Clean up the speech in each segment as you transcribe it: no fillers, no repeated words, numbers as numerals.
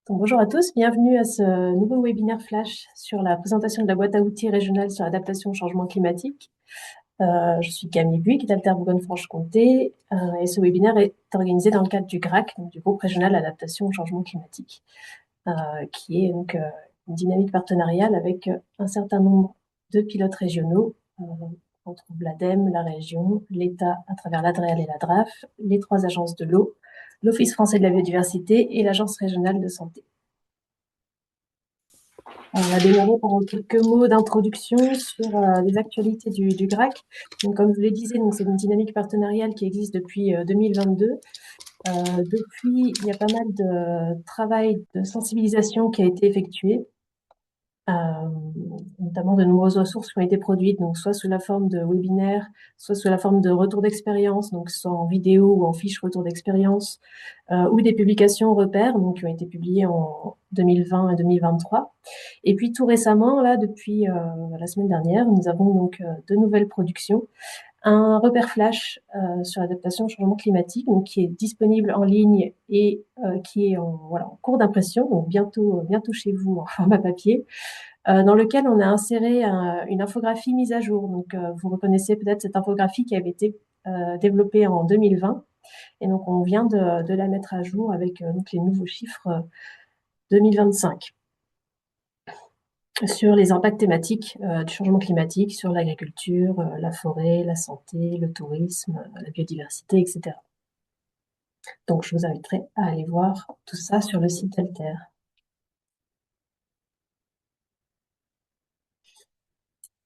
Donc, bonjour à tous, bienvenue à ce nouveau webinaire flash sur la présentation de la boîte à outils régionale sur l'adaptation au changement climatique. Je suis Camille Buick d'Alter Bourgogne-Franche-Comté et ce webinaire est organisé dans le cadre du GRAC, donc du groupe régional adaptation au changement climatique, qui est donc une dynamique partenariale avec un certain nombre de pilotes régionaux. On trouve l'ADEME, la région, l'État à travers l'ADREAL et la DRAF, les trois agences de l'eau, l'Office français de la biodiversité et l'Agence régionale de santé. On va démarrer par quelques mots d'introduction sur les actualités du GRAC. Donc, comme je vous le disais, c'est une dynamique partenariale qui existe depuis 2022. Depuis, il y a pas mal de travail de sensibilisation qui a été effectué, notamment de nombreuses ressources qui ont été produites, donc soit sous la forme de webinaires, soit sous la forme de retours d'expérience, donc soit en vidéo ou en fiche retour d'expérience, ou des publications repères, donc qui ont été publiées en 2020 et 2023. Et puis tout récemment, là, depuis la semaine dernière, nous avons donc deux nouvelles productions. Un repère flash sur l'adaptation au changement climatique, donc qui est disponible en ligne et qui est en cours d'impression, donc bientôt chez vous en format papier, dans lequel on a inséré une infographie mise à jour. Donc vous reconnaissez peut-être cette infographie qui avait été développée en 2020. Et donc, on vient de la mettre à jour avec donc les nouveaux chiffres 2025 sur les impacts thématiques du changement climatique, sur l'agriculture, la forêt, la santé, le tourisme, la biodiversité, etc. Donc, je vous inviterai à aller voir tout ça sur le site Alter.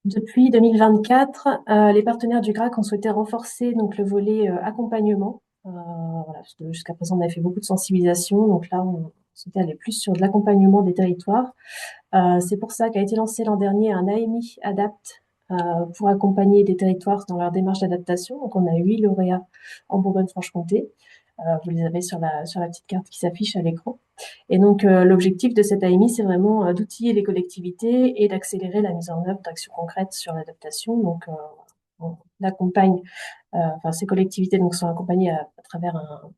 Depuis 2024, les partenaires du GRAC ont souhaité renforcer donc, le volet accompagnement. Voilà, jusqu'à présent, on a fait beaucoup de sensibilisation. Donc là, on souhaitait aller plus sur de l'accompagnement des territoires. C'est pour ça qu'a été lancé l'an dernier un AMI Adapt pour accompagner des territoires dans leur démarche d'adaptation. Donc, on a 8 lauréats en Bourgogne-Franche-Comté. Vous les avez sur la petite carte qui s'affiche à l'écran. Et donc, l'objectif de cette AMI, c'est vraiment d'outiller les collectivités et d'accélérer la mise en œuvre d'actions concrètes sur l'adaptation. Donc, on accompagne, ces collectivités donc, sont accompagnées à travers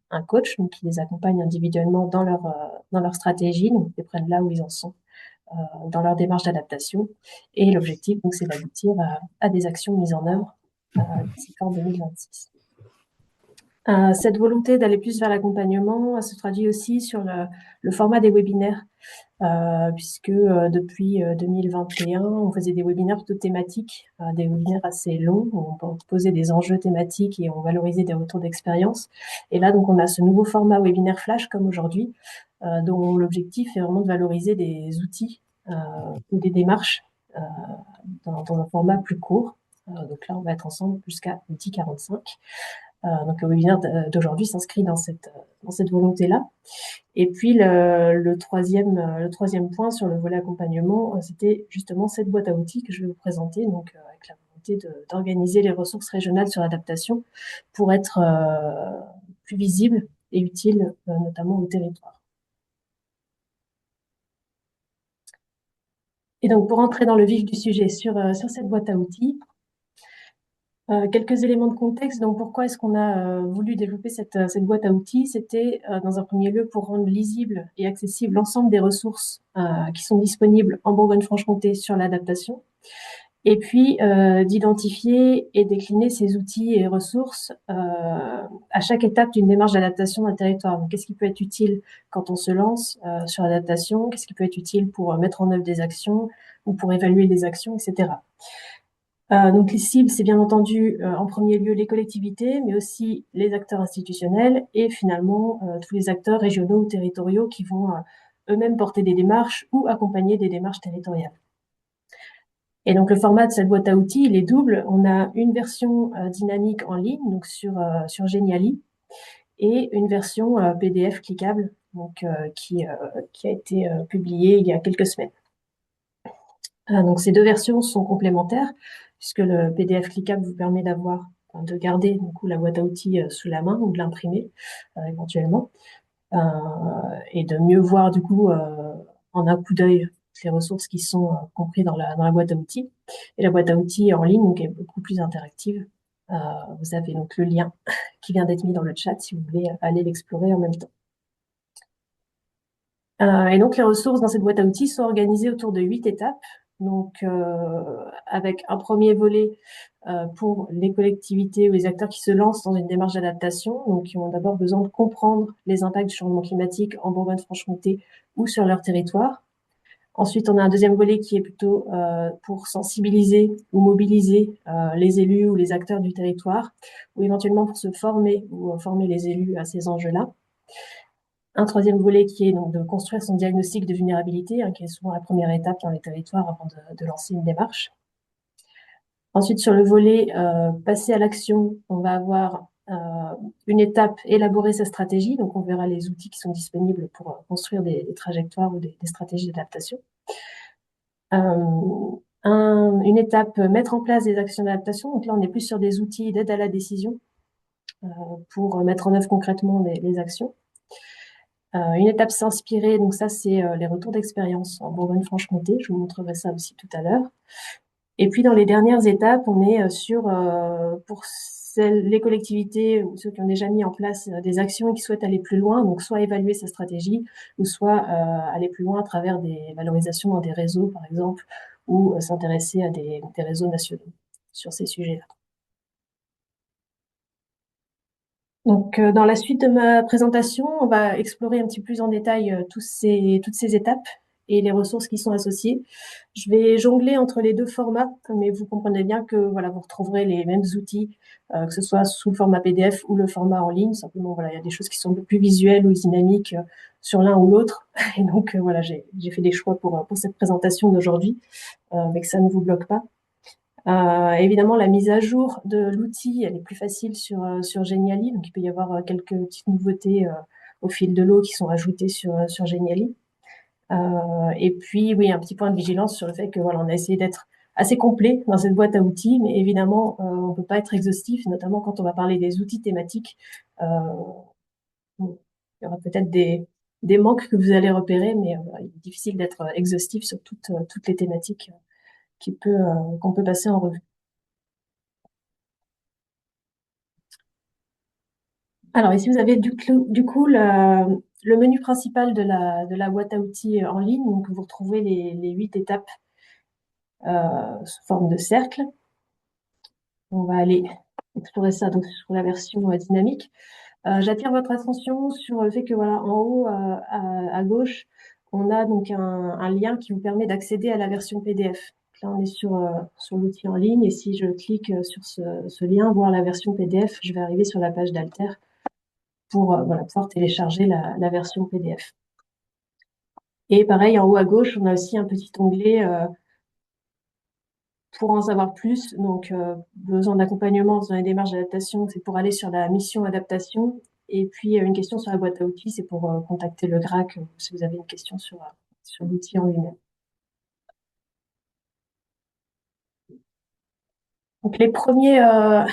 un coach donc, qui les accompagne individuellement dans leur stratégie, donc ils prennent là où ils en sont dans leur démarche d'adaptation. Et l'objectif, donc, c'est d'aboutir à des actions mises en œuvre d'ici fin 2026. Cette volonté d'aller plus vers l'accompagnement se traduit aussi sur le format des webinaires, puisque depuis 2021, on faisait des webinaires plutôt thématiques, des webinaires assez longs, où on posait des enjeux thématiques et on valorisait des retours d'expérience. Et là, donc, on a ce nouveau format webinaire flash comme aujourd'hui, dont l'objectif est vraiment de valoriser des outils ou des démarches dans un format plus court. Donc là, on va être ensemble jusqu'à 10h45. Donc le webinaire d'aujourd'hui s'inscrit dans cette volonté-là. Et puis le troisième point sur le volet accompagnement, c'était justement cette boîte à outils que je vais vous présenter, donc avec la volonté d'organiser les ressources régionales sur l'adaptation pour être plus visible et utile, notamment au territoire. Et donc pour entrer dans le vif du sujet sur cette boîte à outils, quelques éléments de contexte. Donc, pourquoi est-ce qu'on a voulu développer cette boîte à outils? C'était, dans un premier lieu, pour rendre lisible et accessible l'ensemble des ressources qui sont disponibles en Bourgogne-Franche-Comté sur l'adaptation. Et puis, d'identifier et décliner ces outils et ressources à chaque étape d'une démarche d'adaptation d'un territoire. Donc, qu'est-ce qui peut être utile quand on se lance sur l'adaptation? Qu'est-ce qui peut être utile pour mettre en œuvre des actions ou pour évaluer des actions, etc. Donc les cibles, c'est bien entendu en premier lieu les collectivités, mais aussi les acteurs institutionnels et finalement tous les acteurs régionaux ou territoriaux qui vont eux-mêmes porter des démarches ou accompagner des démarches territoriales. Et donc le format de cette boîte à outils, il est double. On a une version dynamique en ligne, donc sur Geniali, et une version PDF cliquable, donc qui a été publiée il y a quelques semaines. Donc ces deux versions sont complémentaires puisque le PDF cliquable vous permet de garder du coup la boîte à outils sous la main ou de l'imprimer éventuellement et de mieux voir du coup en un coup d'œil les ressources qui sont comprises dans la boîte à outils. Et la boîte à outils en ligne donc, est beaucoup plus interactive. Vous avez donc le lien qui vient d'être mis dans le chat si vous voulez aller l'explorer en même temps. Et donc, les ressources dans cette boîte à outils sont organisées autour de 8 étapes. Donc, avec un premier volet pour les collectivités ou les acteurs qui se lancent dans une démarche d'adaptation, donc qui ont d'abord besoin de comprendre les impacts du changement climatique en Bourgogne-Franche-Comté ou sur leur territoire. Ensuite, on a un deuxième volet qui est plutôt pour sensibiliser ou mobiliser les élus ou les acteurs du territoire, ou éventuellement pour se former ou former les élus à ces enjeux-là. Un troisième volet qui est donc de construire son diagnostic de vulnérabilité, qui est souvent la première étape dans les territoires avant de lancer une démarche. Ensuite, sur le volet passer à l'action, on va avoir une étape élaborer sa stratégie. Donc, on verra les outils qui sont disponibles pour construire des trajectoires ou des stratégies d'adaptation. Une étape mettre en place des actions d'adaptation. Donc là, on est plus sur des outils d'aide à la décision pour mettre en œuvre concrètement les actions. Une étape s'inspirer, donc ça, c'est les retours d'expérience en Bourgogne-Franche-Comté. Je vous montrerai ça aussi tout à l'heure. Et puis, dans les dernières étapes, on est sur, pour les collectivités ou ceux qui ont déjà mis en place des actions et qui souhaitent aller plus loin, donc soit évaluer sa stratégie, ou soit aller plus loin à travers des valorisations dans des réseaux, par exemple, ou s'intéresser à des réseaux nationaux sur ces sujets-là. Donc, dans la suite de ma présentation, on va explorer un petit peu plus en détail toutes ces étapes et les ressources qui sont associées. Je vais jongler entre les deux formats, mais vous comprenez bien que voilà, vous retrouverez les mêmes outils, que ce soit sous le format PDF ou le format en ligne. Simplement, voilà, il y a des choses qui sont un peu plus visuelles ou dynamiques sur l'un ou l'autre. Et donc, voilà, j'ai fait des choix pour cette présentation d'aujourd'hui, mais que ça ne vous bloque pas. Évidemment, la mise à jour de l'outil, elle est plus facile sur Geniali. Donc, il peut y avoir quelques petites nouveautés au fil de l'eau qui sont ajoutées sur Geniali. Et puis, oui, un petit point de vigilance sur le fait que voilà, on a essayé d'être assez complet dans cette boîte à outils, mais évidemment, on ne peut pas être exhaustif, notamment quand on va parler des outils thématiques. Il y aura peut-être des manques que vous allez repérer, mais il est difficile d'être exhaustif sur toutes les thématiques qu'on peut passer en revue. Alors ici, vous avez du coup le menu principal de la boîte à outils en ligne. Donc, vous retrouvez les 8 étapes sous forme de cercle. On va aller explorer ça donc sur la version dynamique. J'attire votre attention sur le fait que voilà, en haut à gauche, on a donc un lien qui vous permet d'accéder à la version PDF. Là, on est sur l'outil en ligne et si je clique sur ce lien, voir la version PDF, je vais arriver sur la page d'Alter pour voilà, pouvoir télécharger la version PDF. Et pareil, en haut à gauche, on a aussi un petit onglet pour en savoir plus. Donc, besoin d'accompagnement dans les démarches d'adaptation, c'est pour aller sur la mission adaptation. Et puis, une question sur la boîte à outils, c'est pour contacter le GRAC si vous avez une question sur l'outil en lui-même. Donc, les premières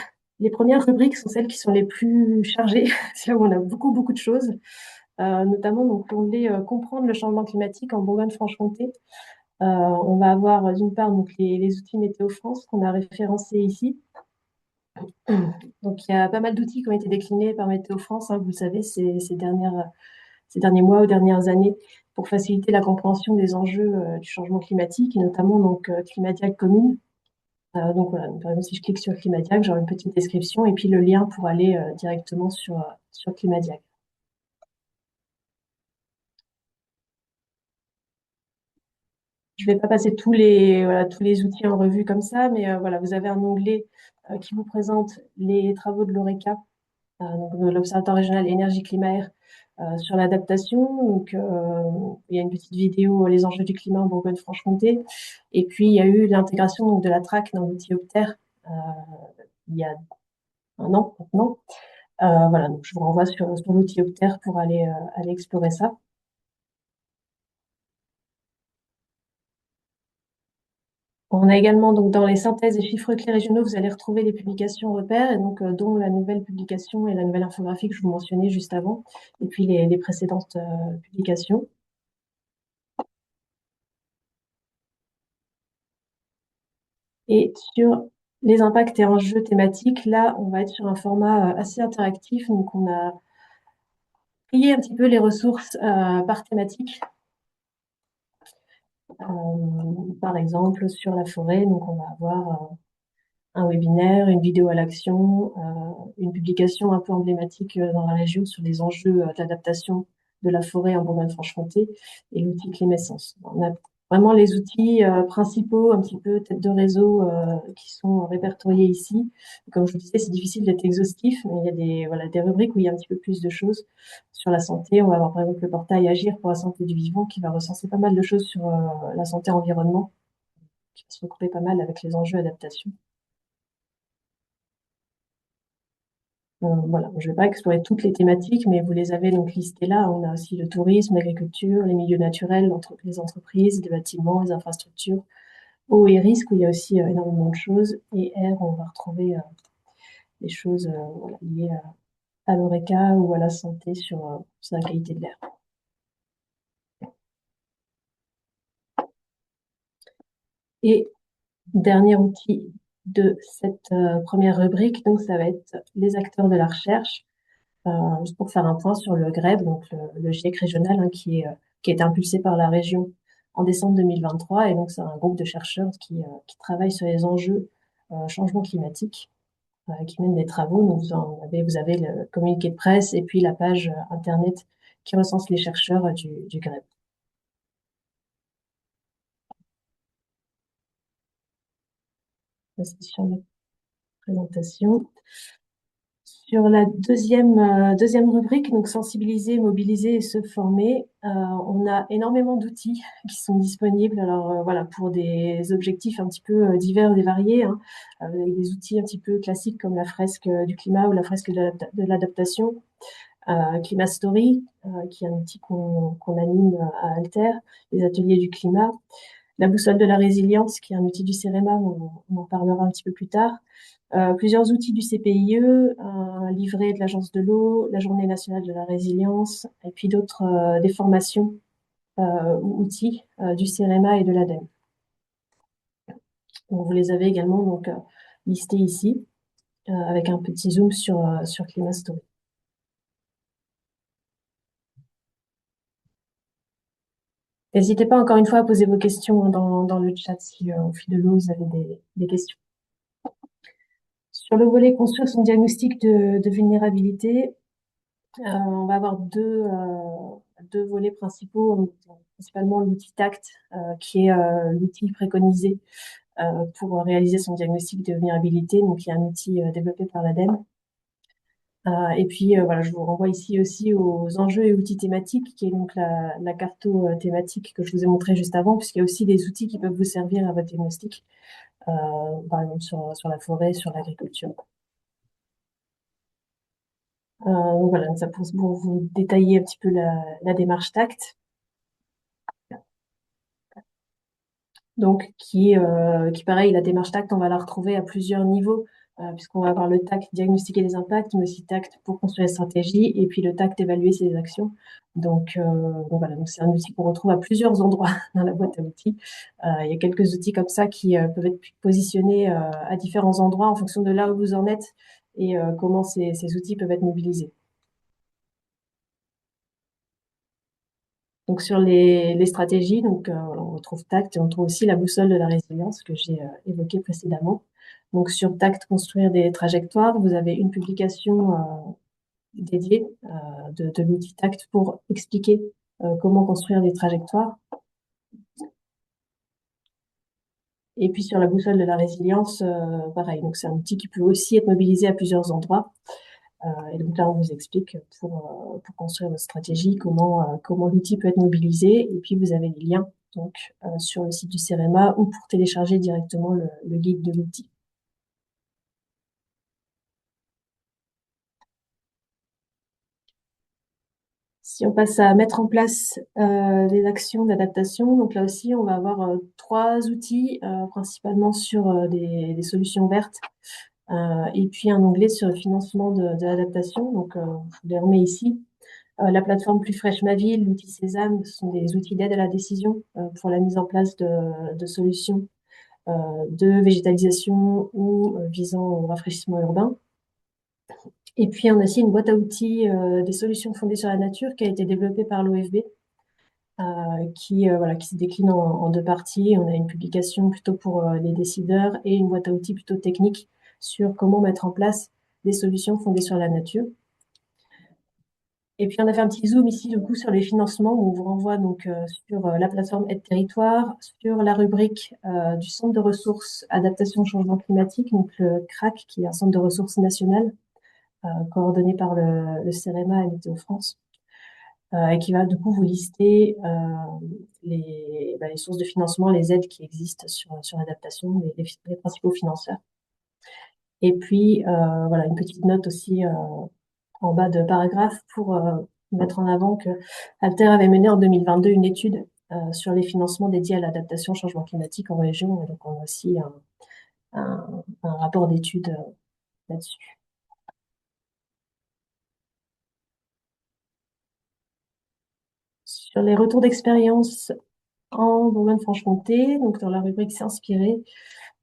rubriques sont celles qui sont les plus chargées. C'est là où on a beaucoup de choses, notamment donc l'onglet comprendre le changement climatique en Bourgogne-Franche-Comté. On va avoir d'une part donc les outils Météo France qu'on a référencés ici. Donc il y a pas mal d'outils qui ont été déclinés par Météo France, vous le savez, ces derniers mois ou dernières années pour faciliter la compréhension des enjeux du changement climatique et notamment donc Climadiac commune. Donc voilà, donc, par exemple si je clique sur Climadiac, j'aurai une petite description et puis le lien pour aller directement sur Climadiac. Je ne vais pas passer tous les outils en revue comme ça, mais voilà, vous avez un onglet qui vous présente les travaux de l'ORECA, donc de l'Observatoire régional énergie-climat-air, sur l'adaptation. Donc, il y a une petite vidéo Les enjeux du climat en Bourgogne-Franche-Comté. Et puis, il y a eu l'intégration de la track dans l'outil Opter il y a un an maintenant. Voilà, donc je vous renvoie sur l'outil Opter pour aller explorer ça. On a également, donc, dans les synthèses et chiffres clés régionaux, vous allez retrouver les publications repères, et donc, dont la nouvelle publication et la nouvelle infographie que je vous mentionnais juste avant, et puis les précédentes publications. Et sur les impacts et enjeux thématiques, là, on va être sur un format assez interactif. Donc, on a plié un petit peu les ressources par thématique. Par exemple, sur la forêt, donc on va avoir un webinaire, une vidéo à l'action, une publication un peu emblématique dans la région sur les enjeux d'adaptation de la forêt en Bourgogne-Franche-Comté et l'outil Clémessence. On a vraiment les outils principaux, un petit peu tête de réseau, qui sont répertoriés ici. Comme je vous disais, c'est difficile d'être exhaustif, mais il y a des rubriques où il y a un petit peu plus de choses sur la santé. On va avoir par exemple le portail Agir pour la santé du vivant qui va recenser pas mal de choses sur la santé environnement, qui va se regrouper pas mal avec les enjeux adaptation. Voilà, je ne vais pas explorer toutes les thématiques, mais vous les avez donc listées là. On a aussi le tourisme, l'agriculture, les milieux naturels, les entreprises, les bâtiments, les infrastructures, eau et risque, où il y a aussi énormément de choses. Et air, on va retrouver des choses voilà, liées à l'ORECA ou à la santé sur la qualité de l'air. Et dernier outil de cette première rubrique, donc ça va être les acteurs de la recherche. Juste pour faire un point sur le GREB, donc le GIEC régional, hein, qui est impulsé par la région en décembre 2023. Et donc, c'est un groupe de chercheurs qui travaille sur les enjeux changement climatique, qui mènent des travaux. Donc, vous avez le communiqué de presse et puis la page Internet qui recense les chercheurs du GREB. Ça, c'est sur la présentation. Sur la deuxième rubrique, donc sensibiliser, mobiliser et se former, on a énormément d'outils qui sont disponibles. Alors voilà, pour des objectifs un petit peu divers et variés, hein, avec des outils un petit peu classiques comme la fresque du climat ou la fresque de l'adaptation, Climat Story, qui est un outil qu'on anime à Alter, les ateliers du climat, la boussole de la résilience, qui est un outil du CEREMA, on en parlera un petit peu plus tard. Plusieurs outils du CPIE, un livret de l'Agence de l'eau, la Journée nationale de la résilience, et puis d'autres des formations ou outils du CEREMA et de l'ADEME. Donc, vous les avez également donc, listés ici, avec un petit zoom sur Climat Story. N'hésitez pas encore une fois à poser vos questions dans le chat si au fil de l'eau vous avez des questions. Sur le volet construire son diagnostic de vulnérabilité, on va avoir deux volets principaux, principalement l'outil TACT, qui est l'outil préconisé pour réaliser son diagnostic de vulnérabilité. Donc, il y a un outil développé par l'ADEME. Et puis, voilà, je vous renvoie ici aussi aux enjeux et outils thématiques, qui est donc la carto thématique que je vous ai montré juste avant, puisqu'il y a aussi des outils qui peuvent vous servir à votre diagnostic, par exemple sur la forêt, sur l'agriculture. Donc voilà, ça pour vous détailler un petit peu la démarche TACT. Donc, qui pareil, la démarche TACT, on va la retrouver à plusieurs niveaux, puisqu'on va avoir le TACT diagnostiquer les impacts, mais aussi TACT pour construire les stratégies, et puis le TACT évaluer ses actions. Donc voilà, donc c'est un outil qu'on retrouve à plusieurs endroits dans la boîte à outils. Il y a quelques outils comme ça qui peuvent être positionnés à différents endroits en fonction de là où vous en êtes et comment ces outils peuvent être mobilisés. Donc sur les stratégies, donc voilà, on retrouve TACT et on trouve aussi la boussole de la résilience que j'ai évoquée précédemment. Donc sur TACT, construire des trajectoires, vous avez une publication dédiée de l'outil TACT pour expliquer comment construire des trajectoires. Et puis sur la boussole de la résilience, pareil. Donc c'est un outil qui peut aussi être mobilisé à plusieurs endroits. Et donc là, on vous explique pour construire votre stratégie comment l'outil peut être mobilisé. Et puis, vous avez les liens donc, sur le site du CEREMA ou pour télécharger directement le guide de l'outil. Si on passe à mettre en place des actions d'adaptation, donc là aussi, on va avoir trois outils, principalement sur des solutions vertes, et puis un onglet sur le financement de l'adaptation. Donc, je vous les remets ici. La plateforme Plus Fraîche Ma Ville, l'outil Sésame, ce sont des outils d'aide à la décision pour la mise en place de solutions de végétalisation ou visant au rafraîchissement urbain. Et puis, on a aussi une boîte à outils des solutions fondées sur la nature qui a été développée par l'OFB voilà, qui se décline en deux parties. On a une publication plutôt pour les décideurs et une boîte à outils plutôt technique sur comment mettre en place des solutions fondées sur la nature. Et puis on a fait un petit zoom ici du coup sur les financements où on vous renvoie donc sur la plateforme Aide Territoire, sur la rubrique du Centre de ressources adaptation au changement climatique, donc le CRAC, qui est un centre de ressources national coordonné par le CEREMA et Météo France, et qui va du coup vous lister les sources de financement, les aides qui existent sur l'adaptation, les principaux financeurs. Et puis voilà, une petite note aussi en bas de paragraphe pour mettre en avant que Alter avait mené en 2022 une étude sur les financements dédiés à l'adaptation au changement climatique en région. Et donc, on a aussi un rapport d'étude là-dessus. Sur les retours d'expérience en Bourgogne-Franche-Comté, donc dans la rubrique S'inspirer,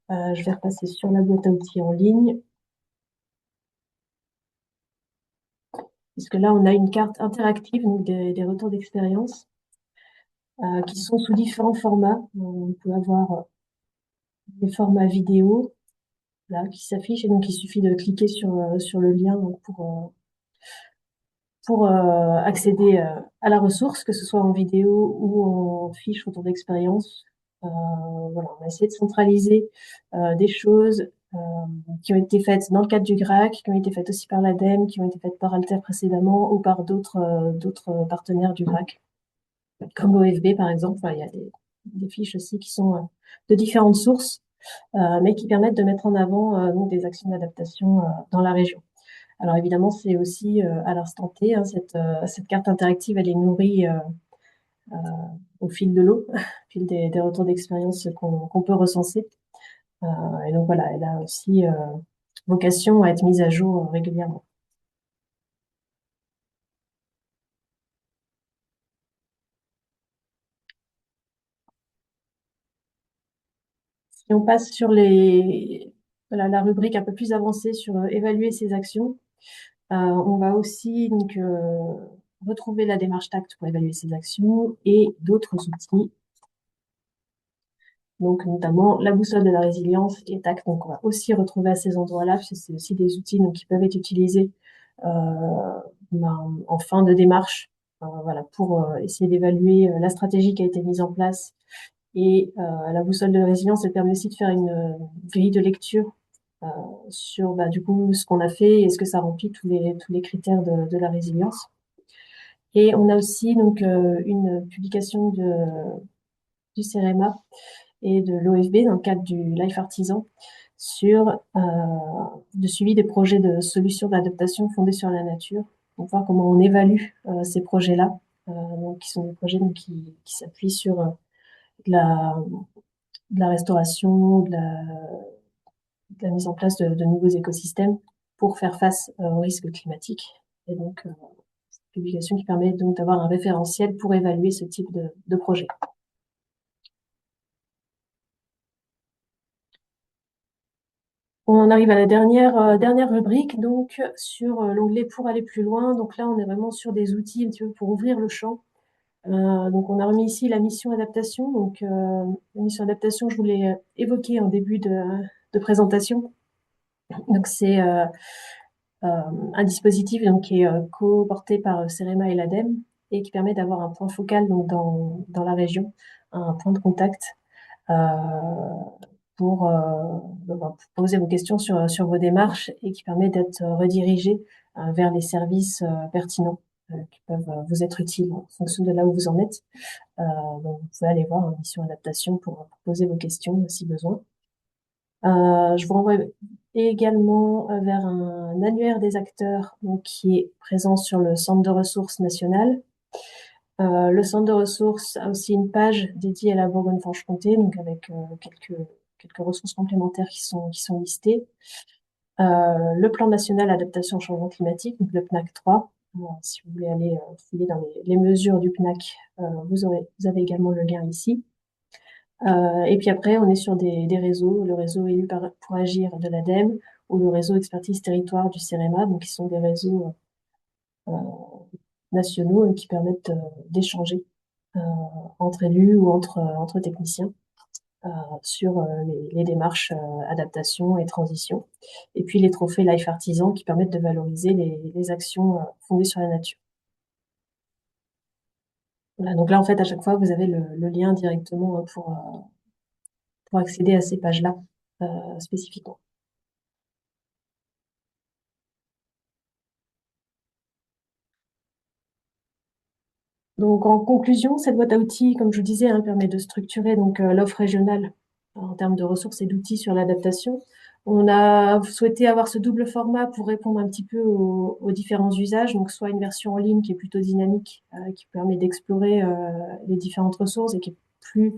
je vais repasser sur la boîte à outils en ligne, puisque là, on a une carte interactive, donc des retours d'expérience, qui sont sous différents formats. On peut avoir des formats vidéo, là, qui s'affiche. Et donc, il suffit de cliquer sur le lien donc, pour accéder à la ressource, que ce soit en vidéo ou en fiche retour d'expérience. Voilà, on a essayé de centraliser des choses qui ont été faites dans le cadre du GRAC, qui ont été faites aussi par l'ADEME, qui ont été faites par Alter précédemment ou par d'autres partenaires du GRAC, comme l'OFB par exemple. Enfin, il y a des fiches aussi qui sont de différentes sources, mais qui permettent de mettre en avant donc des actions d'adaptation dans la région. Alors évidemment, c'est aussi à l'instant T, hein, cette carte interactive, elle est nourrie euh, au fil de l'eau, au fil des retours d'expérience qu'on peut recenser. Euh, et donc voilà, elle a aussi vocation à être mise à jour régulièrement. Si on passe sur voilà, la rubrique un peu plus avancée sur évaluer ses actions, on va aussi donc, retrouver la démarche TACT pour évaluer ses actions et d'autres outils, donc notamment la boussole de la résilience et TACT. Donc on va aussi retrouver à ces endroits-là, parce que c'est aussi des outils donc, qui peuvent être utilisés en fin de démarche, voilà, pour essayer d'évaluer la stratégie qui a été mise en place. Et la boussole de résilience, elle permet aussi de faire une grille de lecture euh, sur du coup ce qu'on a fait et est-ce que ça remplit tous les critères de la résilience. Et on a aussi donc une publication du CEREMA et de l'OFB dans le cadre du Life Artisan sur le suivi des projets de solutions d'adaptation fondées sur la nature, pour voir comment on évalue ces projets-là, donc, qui sont des projets donc, qui s'appuient sur de la restauration, de la mise en place de nouveaux écosystèmes pour faire face aux risques climatiques. Et donc, cette publication qui permet donc d'avoir un référentiel pour évaluer ce type de projet. On arrive à la dernière rubrique, donc sur l'onglet pour aller plus loin. Donc là, on est vraiment sur des outils un petit peu pour ouvrir le champ. Donc on a remis ici la mission adaptation. Donc la mission adaptation, je voulais évoquer en début de présentation. Donc c'est un dispositif donc, qui est co-porté par CEREMA et l'ADEME et qui permet d'avoir un point focal donc, dans la région, un point de contact euh, pour poser vos questions sur vos démarches et qui permet d'être redirigé vers les services pertinents qui peuvent vous être utiles en fonction de là où vous en êtes. Donc vous pouvez aller voir en mission adaptation pour poser vos questions si besoin. Je vous renvoie également vers un annuaire des acteurs donc, qui est présent sur le centre de ressources national. Le centre de ressources a aussi une page dédiée à la Bourgogne-Franche-Comté, donc avec quelques ressources complémentaires qui sont listées. Le plan national adaptation au changement climatique, donc le PNAC 3. Si vous voulez aller fouiller dans les mesures du PNAC, vous avez également le lien ici. Et puis après, on est sur des réseaux, le réseau élu pour agir de l'ADEME ou le réseau expertise territoire du CEREMA, donc qui sont des réseaux nationaux et qui permettent d'échanger euh, entre élus ou entre techniciens euh, sur les démarches adaptation et transition. Et puis les trophées Life Artisan qui permettent de valoriser les actions fondées sur la nature. Voilà, donc là, en fait, à chaque fois, vous avez le lien directement pour accéder à ces pages-là spécifiquement. Donc, en conclusion, cette boîte à outils, comme je vous disais, hein, permet de structurer donc l'offre régionale en termes de ressources et d'outils sur l'adaptation. On a souhaité avoir ce double format pour répondre un petit peu aux différents usages, donc soit une version en ligne qui est plutôt dynamique, qui permet d'explorer les différentes ressources et qui est plus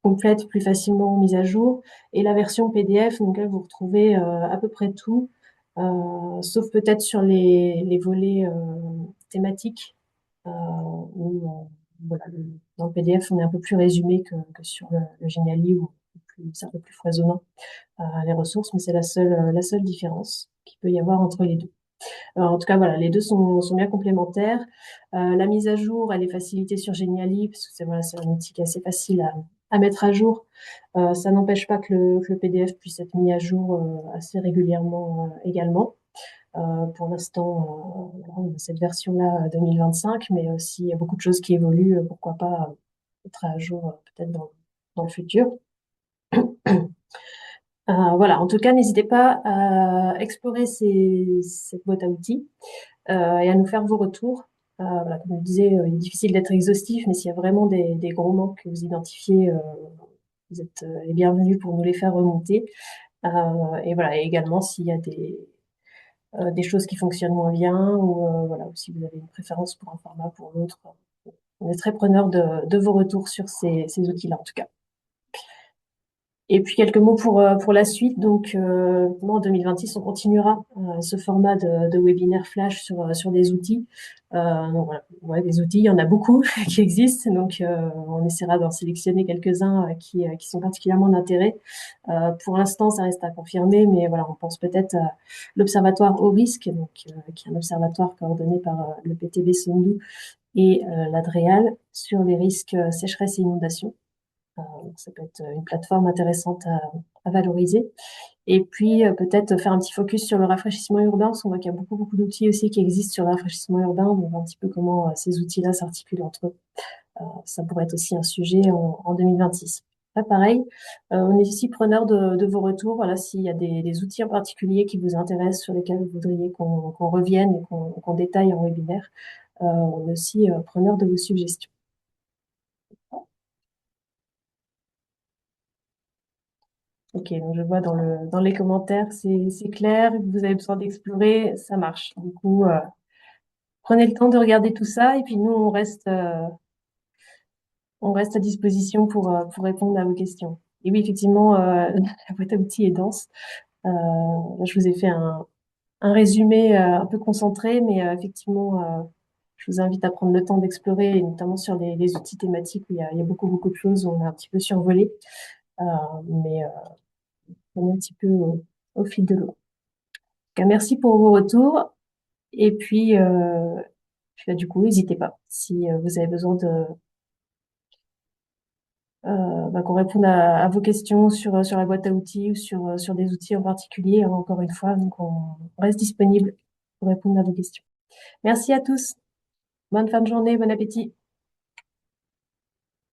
complète, plus facilement mise à jour, et la version PDF, donc là vous retrouvez à peu près tout, sauf peut-être sur les volets thématiques euh, où voilà, dans le PDF, on est un peu plus résumé que sur le Geniali où c'est un peu plus foisonnant les ressources, mais c'est la seule différence qu'il peut y avoir entre les deux. En tout cas, voilà, les deux sont bien complémentaires. La mise à jour, elle est facilitée sur Geniali, parce que c'est voilà, c'est un outil qui est assez facile à mettre à jour. Ça n'empêche pas que le PDF puisse être mis à jour assez régulièrement également. Pour l'instant, on a cette version-là 2025, mais aussi il y a beaucoup de choses qui évoluent. Pourquoi pas mettre à jour peut-être dans le futur. Voilà, en tout cas, n'hésitez pas à explorer cette boîte à outils et à nous faire vos retours. Voilà, comme je le disais, il est difficile d'être exhaustif, mais s'il y a vraiment des gros manques que vous identifiez, vous êtes les bienvenus pour nous les faire remonter. Et voilà, et également s'il y a des choses qui fonctionnent moins bien ou voilà, ou si vous avez une préférence pour un format pour l'autre. On est très preneur de vos retours sur ces outils-là, en tout cas. Et puis quelques mots pour la suite. Donc, en 2026, on continuera ce format de webinaire flash sur des outils. Donc, voilà. Ouais, des outils, il y en a beaucoup qui existent. Donc, on essaiera d'en sélectionner quelques-uns qui sont particulièrement d'intérêt. Pour l'instant, ça reste à confirmer, mais voilà, on pense peut-être à l'Observatoire au risque, donc, qui est un observatoire coordonné par le PTB Sondou et l'ADREAL sur les risques sécheresse et inondation. Donc ça peut être une plateforme intéressante à valoriser. Et puis peut-être faire un petit focus sur le rafraîchissement urbain, parce qu'on voit qu'il y a beaucoup d'outils aussi qui existent sur le rafraîchissement urbain. On voit un petit peu comment ces outils-là s'articulent entre eux. Ça pourrait être aussi un sujet en 2026. Là, pareil, on est aussi preneur de vos retours. Voilà, s'il y a des outils en particulier qui vous intéressent, sur lesquels vous voudriez qu'on revienne et qu'on détaille en webinaire, on est aussi preneur de vos suggestions. Ok, donc je vois dans les commentaires, c'est clair, vous avez besoin d'explorer, ça marche. Du coup, prenez le temps de regarder tout ça et puis nous, on reste à disposition pour répondre à vos questions. Et oui, effectivement, la boîte à outils est dense. Là, je vous ai fait un résumé un peu concentré, mais effectivement, je vous invite à prendre le temps d'explorer, et notamment sur les outils thématiques où il y a beaucoup de choses où on a un petit peu survolé, euh, mais on est un petit peu au fil de l'eau. Merci pour vos retours. Et puis là, du coup, n'hésitez pas si vous avez besoin qu'on réponde à vos questions sur la boîte à outils ou sur des outils en particulier. Encore une fois, donc on reste disponible pour répondre à vos questions. Merci à tous. Bonne fin de journée, bon appétit.